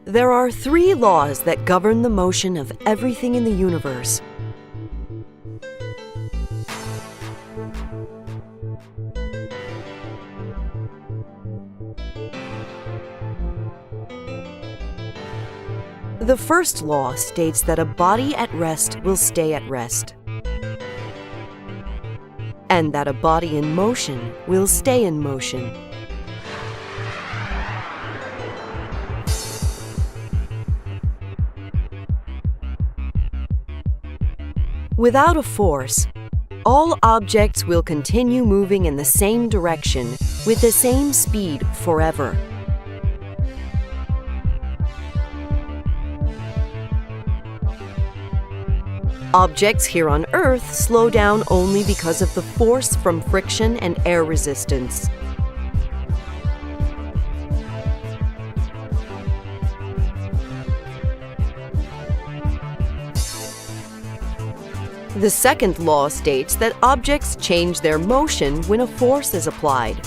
There are three laws that govern the motion of everything in the universe. The first law states that a body at rest will stay at rest, and that a body in motion will stay in motion. Without a force, all objects will continue moving in the same direction with the same speed forever. Objects here on Earth slow down only because of the force from friction and air resistance. The second law states that objects change their motion when a force is applied.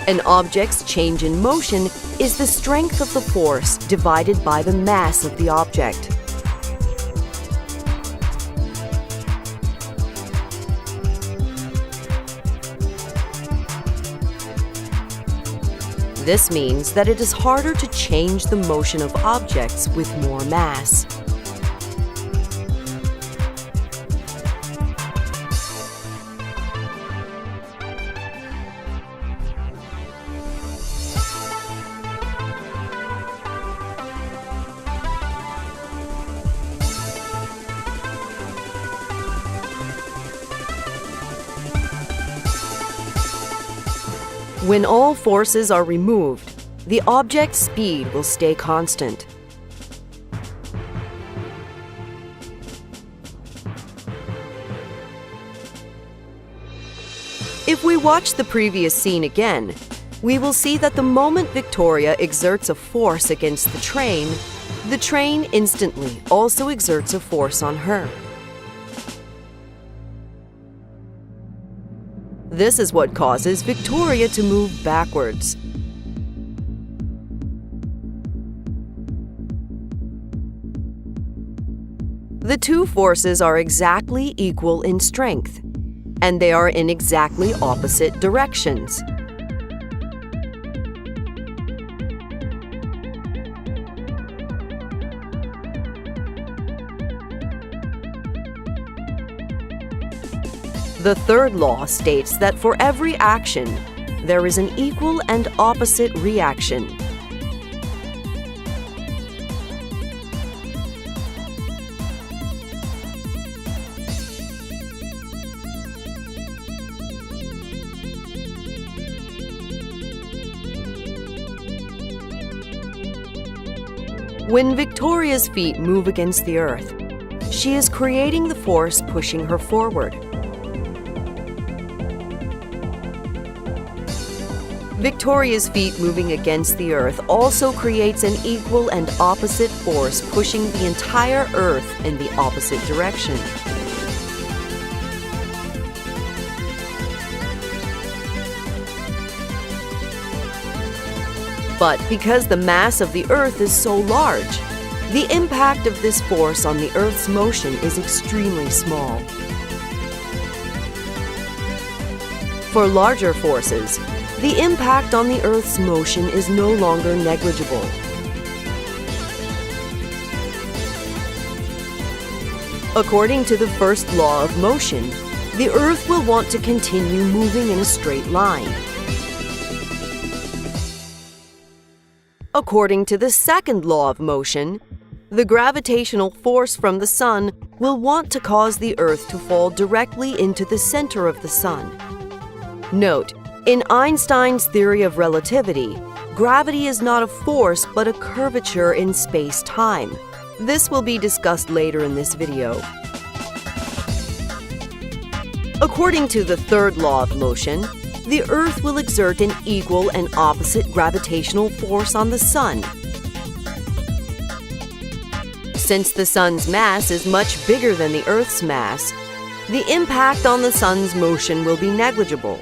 An object's change in motion is the strength of the force divided by the mass of the object. This means that it is harder to change the motion of objects with more mass. When all forces are removed, the object's speed will stay constant. If we watch the previous scene again, we will see that the moment Victoria exerts a force against the train instantly also exerts a force on her. This is what causes Victoria to move backwards. The two forces are exactly equal in strength, and they are in exactly opposite directions. The third law states that for every action, there is an equal and opposite reaction. When Victoria's feet move against the earth, she is creating the force pushing her forward. Victoria's feet moving against the earth also creates an equal and opposite force pushing the entire earth in the opposite direction. But because the mass of the earth is so large, the impact of this force on the earth's motion is extremely small. For larger forces, the impact on the Earth's motion is no longer negligible. According to the first law of motion, the Earth will want to continue moving in a straight line. According to the second law of motion, the gravitational force from the Sun will want to cause the Earth to fall directly into the center of the Sun. Note, in Einstein's theory of relativity, gravity is not a force but a curvature in space-time. This will be discussed later in this video. According to the third law of motion, the Earth will exert an equal and opposite gravitational force on the Sun. Since the Sun's mass is much bigger than the Earth's mass, the impact on the Sun's motion will be negligible,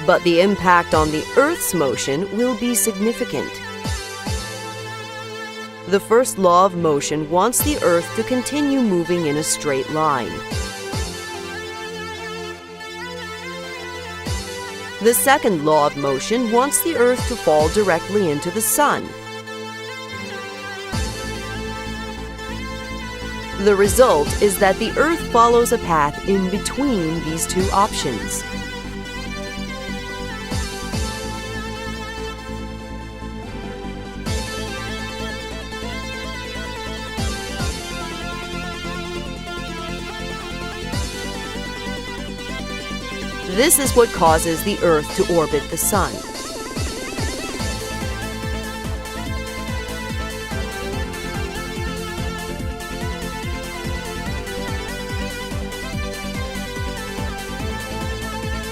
but the impact on the Earth's motion will be significant. The first law of motion wants the Earth to continue moving in a straight line. The second law of motion wants the Earth to fall directly into the Sun. The result is that the Earth follows a path in between these two options. This is what causes the Earth to orbit the Sun.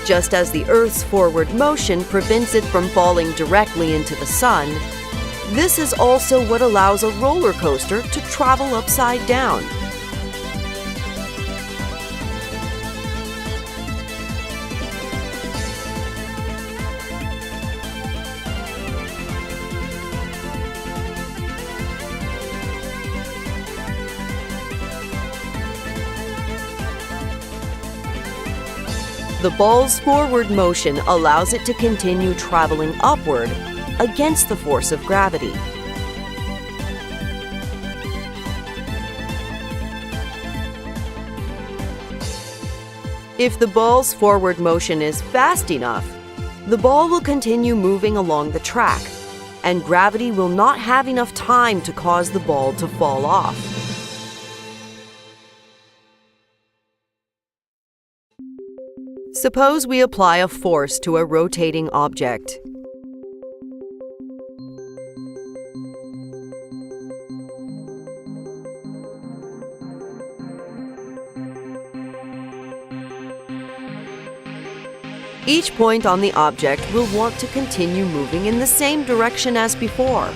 Just as the Earth's forward motion prevents it from falling directly into the Sun, this is also what allows a roller coaster to travel upside down. The ball's forward motion allows it to continue traveling upward against the force of gravity. If the ball's forward motion is fast enough, the ball will continue moving along the track, and gravity will not have enough time to cause the ball to fall off. Suppose we apply a force to a rotating object. Each point on the object will want to continue moving in the same direction as before.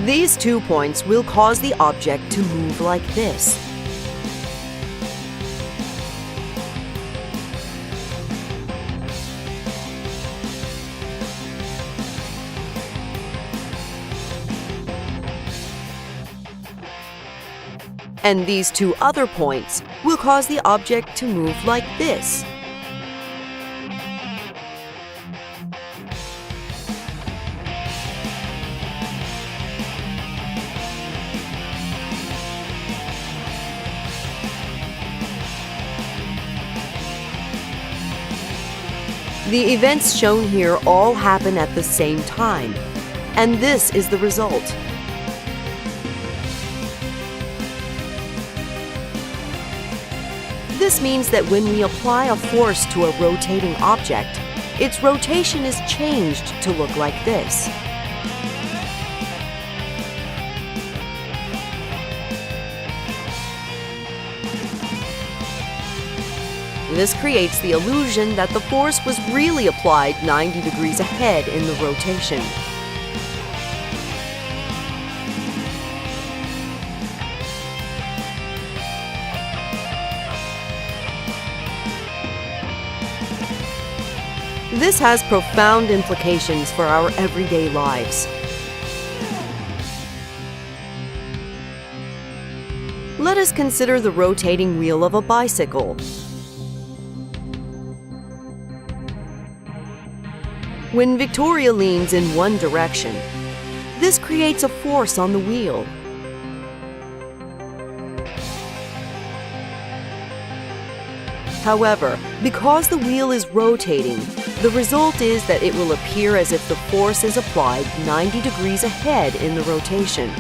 These 2 points will cause the object to move like this. And these 2 other points will cause the object to move like this. The events shown here all happen at the same time, and this is the result. This means that when we apply a force to a rotating object, its rotation is changed to look like this. This creates the illusion that the force was really applied 90 degrees ahead in the rotation. This has profound implications for our everyday lives. Let us consider the rotating wheel of a bicycle. When Victoria leans in one direction, this creates a force on the wheel. However, because the wheel is rotating, the result is that it will appear as if the force is applied 90 degrees ahead in the rotation.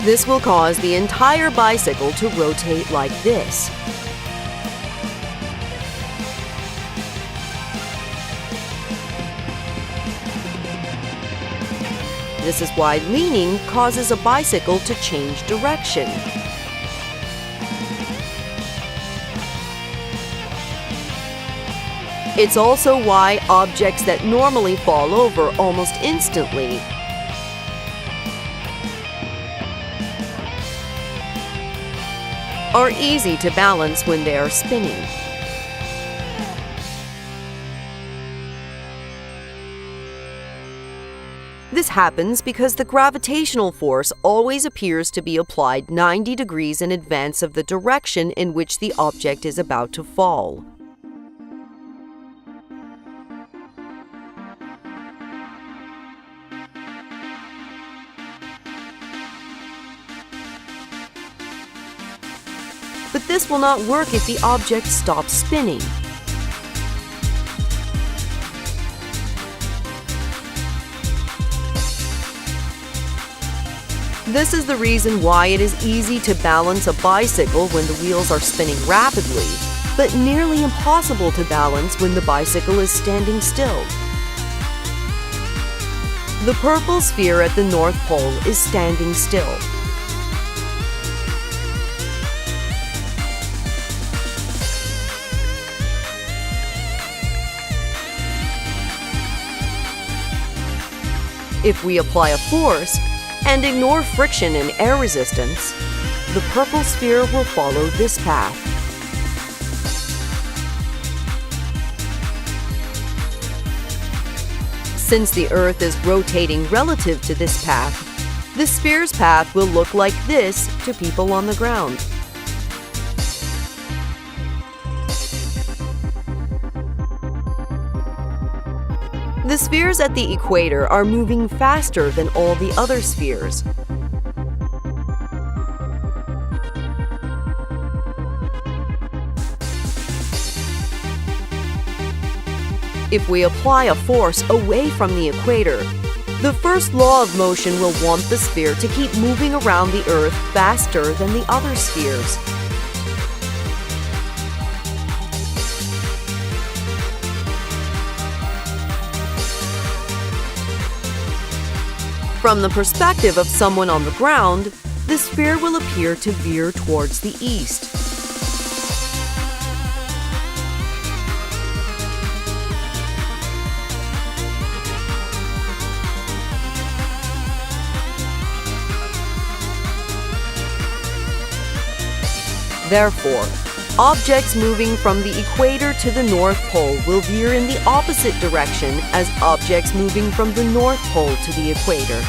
This will cause the entire bicycle to rotate like this. This is why leaning causes a bicycle to change direction. It's also why objects that normally fall over almost instantly are easy to balance when they are spinning. This happens because the gravitational force always appears to be applied 90 degrees in advance of the direction in which the object is about to fall. But this will not work if the object stops spinning. This is the reason why it is easy to balance a bicycle when the wheels are spinning rapidly, but nearly impossible to balance when the bicycle is standing still. The purple sphere at the North Pole is standing still. If we apply a force and ignore friction and air resistance, the purple sphere will follow this path. Since the Earth is rotating relative to this path, the sphere's path will look like this to people on the ground. The spheres at the equator are moving faster than all the other spheres. If we apply a force away from the equator, the first law of motion will want the sphere to keep moving around the Earth faster than the other spheres. From the perspective of someone on the ground, the sphere will appear to veer towards the east. Therefore, objects moving from the equator to the North Pole will veer in the opposite direction as objects moving from the North Pole to the equator.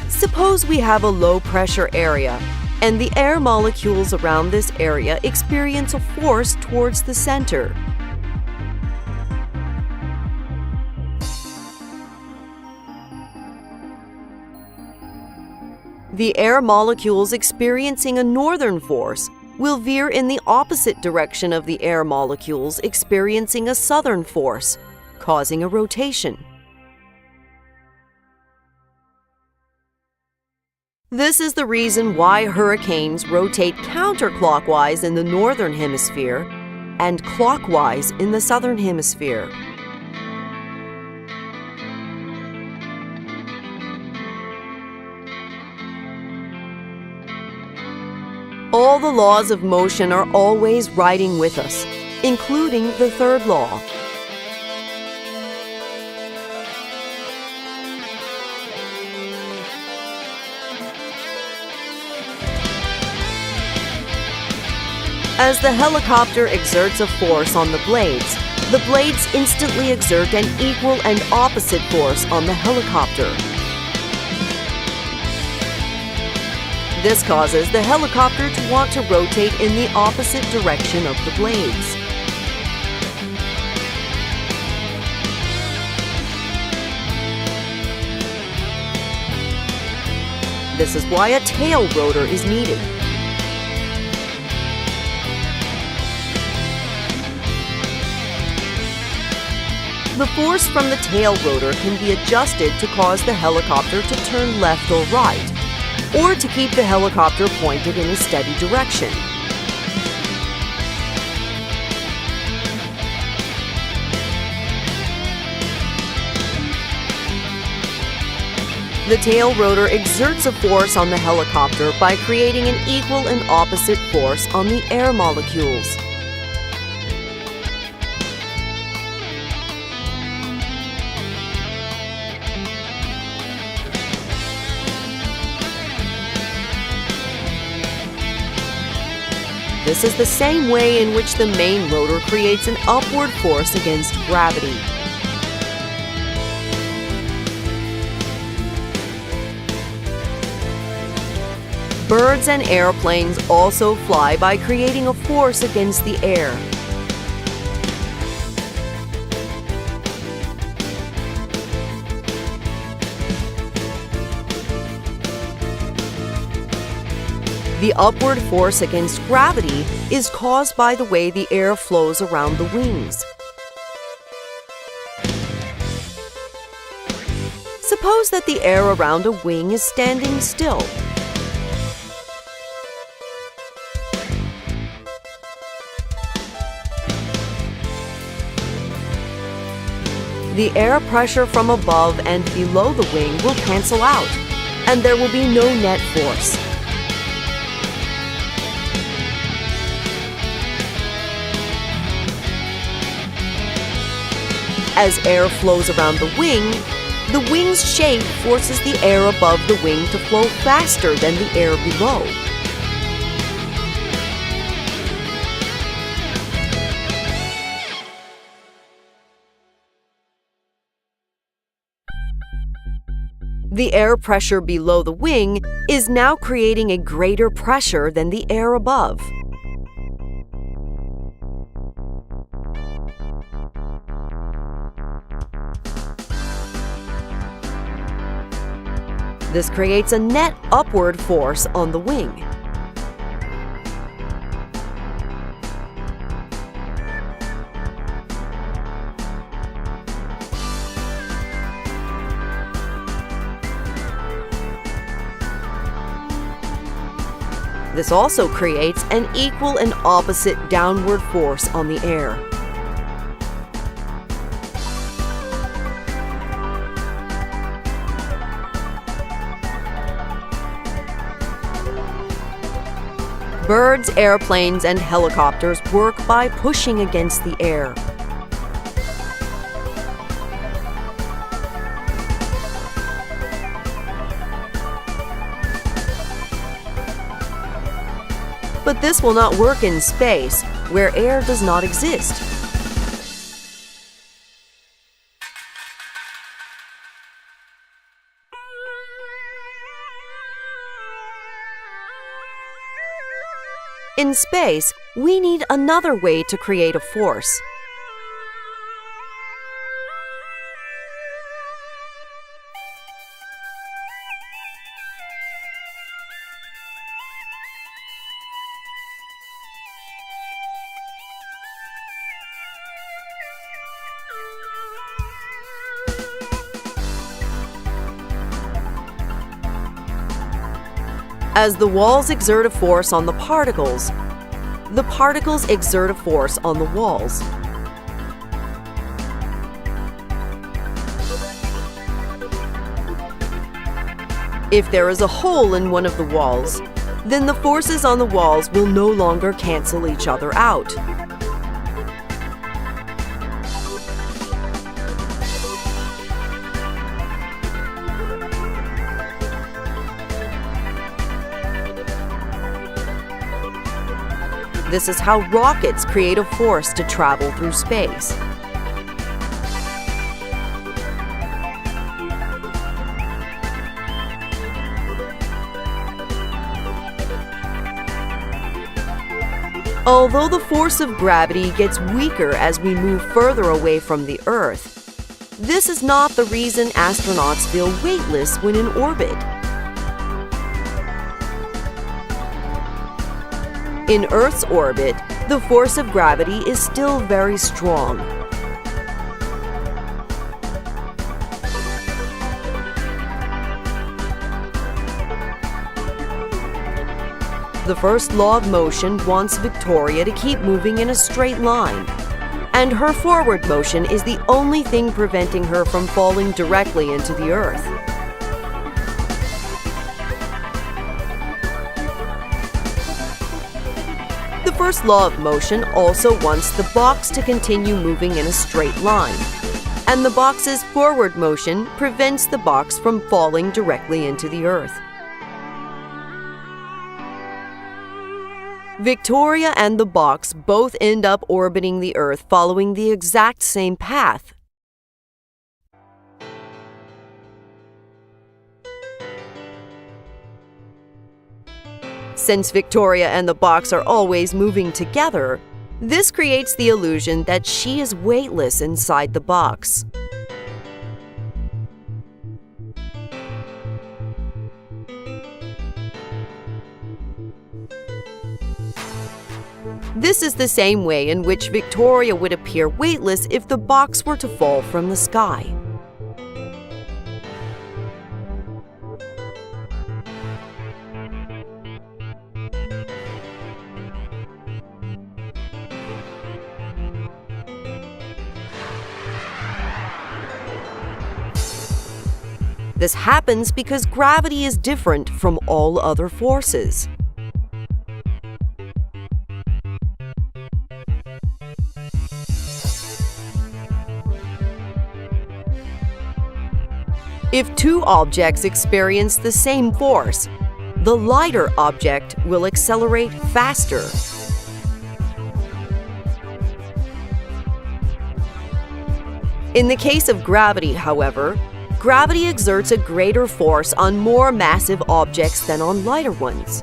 Suppose we have a low-pressure area, and the air molecules around this area experience a force towards the center. The air molecules experiencing a northern force will veer in the opposite direction of the air molecules experiencing a southern force, causing a rotation. This is the reason why hurricanes rotate counterclockwise in the northern hemisphere and clockwise in the southern hemisphere. All the laws of motion are always riding with us, including the third law. As the helicopter exerts a force on the blades instantly exert an equal and opposite force on the helicopter. This causes the helicopter to want to rotate in the opposite direction of the blades. This is why a tail rotor is needed. The force from the tail rotor can be adjusted to cause the helicopter to turn left or right, or to keep the helicopter pointed in a steady direction. The tail rotor exerts a force on the helicopter by creating an equal and opposite force on the air molecules. This is the same way in which the main rotor creates an upward force against gravity. Birds and airplanes also fly by creating a force against the air. The upward force against gravity is caused by the way the air flows around the wings. Suppose that the air around a wing is standing still. The air pressure from above and below the wing will cancel out, and there will be no net force. As air flows around the wing's shape forces the air above the wing to flow faster than the air below. The air pressure below the wing is now creating a greater pressure than the air above. This creates a net upward force on the wing. This also creates an equal and opposite downward force on the air. Birds, airplanes, and helicopters work by pushing against the air. But this will not work in space, where air does not exist. In space, we need another way to create a force. As the walls exert a force on the particles exert a force on the walls. If there is a hole in one of the walls, then the forces on the walls will no longer cancel each other out. This is how rockets create a force to travel through space. Although the force of gravity gets weaker as we move further away from the Earth, this is not the reason astronauts feel weightless when in orbit. In Earth's orbit, the force of gravity is still very strong. The first law of motion wants Victoria to keep moving in a straight line, and her forward motion is the only thing preventing her from falling directly into the earth. The first law of motion also wants the box to continue moving in a straight line, and the box's forward motion prevents the box from falling directly into the earth. Victoria and the box both end up orbiting the Earth following the exact same path. Since Victoria and the box are always moving together, this creates the illusion that she is weightless inside the box. This is the same way in which Victoria would appear weightless if the box were to fall from the sky. This happens because gravity is different from all other forces. If two objects experience the same force, the lighter object will accelerate faster. In the case of gravity, however, gravity exerts a greater force on more massive objects than on lighter ones.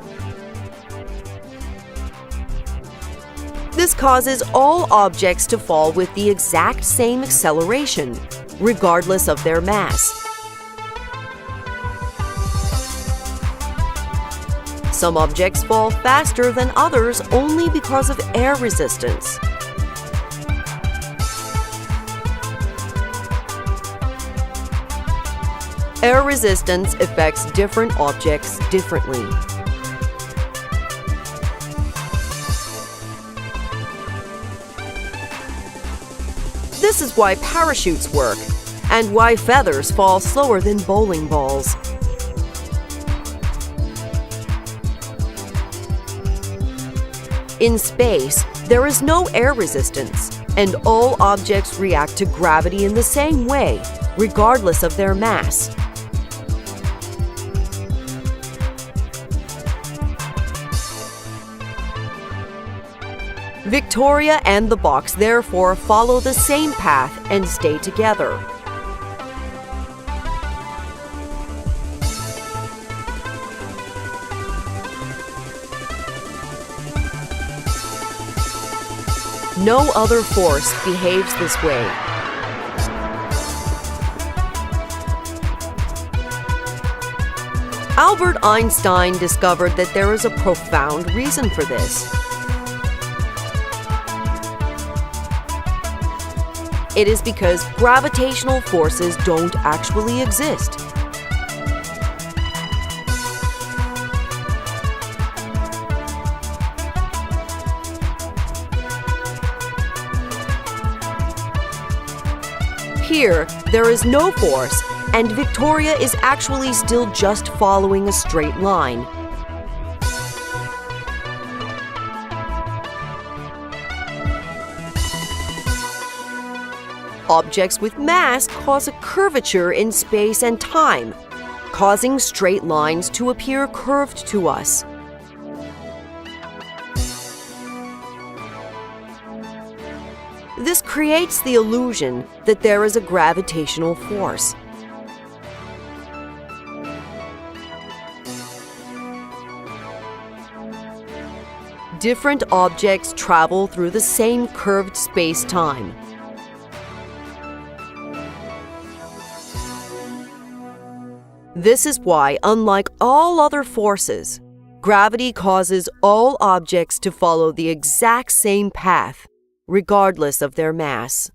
This causes all objects to fall with the exact same acceleration, regardless of their mass. Some objects fall faster than others only because of air resistance. Air resistance affects different objects differently. This is why parachutes work, and why feathers fall slower than bowling balls. In space, there is no air resistance, and all objects react to gravity in the same way, regardless of their mass. Victoria and the box therefore follow the same path and stay together. No other force behaves this way. Albert Einstein discovered that there is a profound reason for this. It is because gravitational forces don't actually exist. Here, there is no force, and Victoria is actually still just following a straight line. Objects with mass cause a curvature in space and time, causing straight lines to appear curved to us. This creates the illusion that there is a gravitational force. Different objects travel through the same curved space-time. This is why, unlike all other forces, gravity causes all objects to follow the exact same path, regardless of their mass.